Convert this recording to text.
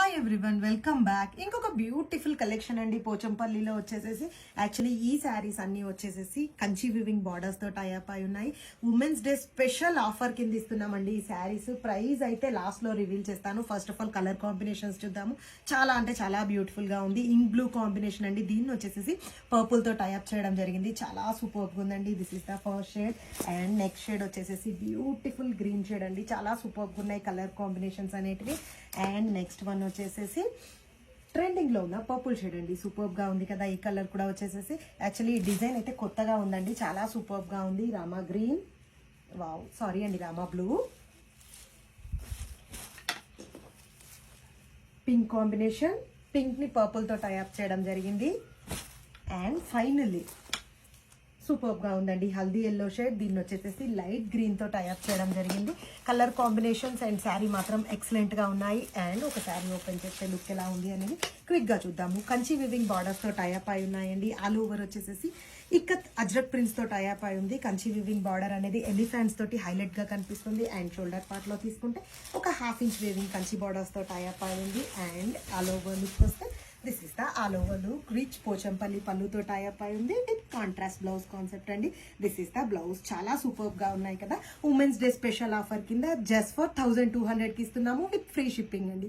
Hi everyone, welcome back. ఇంకొక beautiful collection అండి పోచంపల్లిలో వచ్చేసేసి. యాక్చువల్లీ ఈ శారీస్ అన్ని వచ్చేసేసి కంచి వివింగ్ బార్డర్స్ తో టైఅప్ అయి ఉన్నాయి. ఉమెన్స్ డే స్పెషల్ ఆఫర్ కింద ఇస్తున్నామండి ఈ శారీస్. ప్రైస్ అయితే లాస్ట్ లో రివీల్ చేస్తాను. First of all colour combinations చూద్దాము. చాలా అంటే చాలా బ్యూటిఫుల్ గా ఉంది. ఇంక్ బ్లూ కాంబినేషన్ అండి. దీన్ని వచ్చేసేసి పర్పుల్ తో టైఅప్ చేయడం జరిగింది. చాలా సూపర్ గా ఉందండి. This is the first shade and next shade వచ్చేసేసి బ్యూటిఫుల్ గ్రీన్ షేడ్ అండి. చాలా సూపర్ గా ఉన్నాయి కలర్ కాంబినేషన్స్ అనేటివి. అండ్ నెక్స్ట్ వన్ వచ్చేసేసి ట్రెండింగ్ లో ఉన్న పర్పుల్ షేడ్ అండి. సూపర్ గా ఉంది కదా. ఈ కలర్ కూడా వచ్చేసేసి యాక్చువల్లీ ఈ డిజైన్ అయితే కొత్తగా ఉందండి. చాలా సూపర్ గా ఉంది. రామా గ్రీన్, వావ్ సారీ అండి, Rama blue, pink combination. Pink ని పర్పుల్ తో టైఅప్ చేయడం జరిగింది. అండ్ ఫైనల్లీ సూపర్ గా ఉందండి హల్దీ ఎల్లో షేడ్. దీన్ని వచ్చేసేసి లైట్ గ్రీన్ తో టైఅప్ చేయడం జరిగింది. కలర్ కాంబినేషన్స్ అండ్ శారీ మాత్రం ఎక్సలెంట్ గా ఉన్నాయి. అండ్ ఒక శారీ ఓపెన్ చేస్తే లుక్ ఎలా ఉంది అనేది క్విక్ గా చూద్దాము. కంచి వివింగ్ బార్డర్స్ తో టైఅప్ అయి ఉన్నాయండి. ఆల్ ఓవర్ వచ్చేసేసి ఇక్కత్ అజ్రక్ ప్రింట్స్ తో టైఅప్ అయి ఉంది. కంచి వివింగ్ బార్డర్ అనేది ఎలిఫెంట్స్ తోటి హైలైట్ గా కనిపిస్తుంది. అండ్ షోల్డర్ పార్ట్ లో తీసుకుంటే ఒక ½ ఇంచ్ వేవింగ్ కంచి బార్డర్స్ తో టైఅప్ అయి ఉంది. అండ్ ఆల్ ఓవర్ లుక్ వస్తే this is the all over look. Rich Pochampally పళ్ళుతో టైఅప్ అయి ఉంది విత్ కాంట్రాస్ట్ బ్లౌజ్ కాన్సెప్ట్ అండి. This is the blouse. చాలా సూపర్ గా ఉన్నాయి కదా. ఉమెన్స్ డే స్పెషల్ ఆఫర్ కింద జస్ట్ ఫర్ 1200 కి ఇస్తున్నాము విత్ ఫ్రీ షిప్పింగ్ అండి.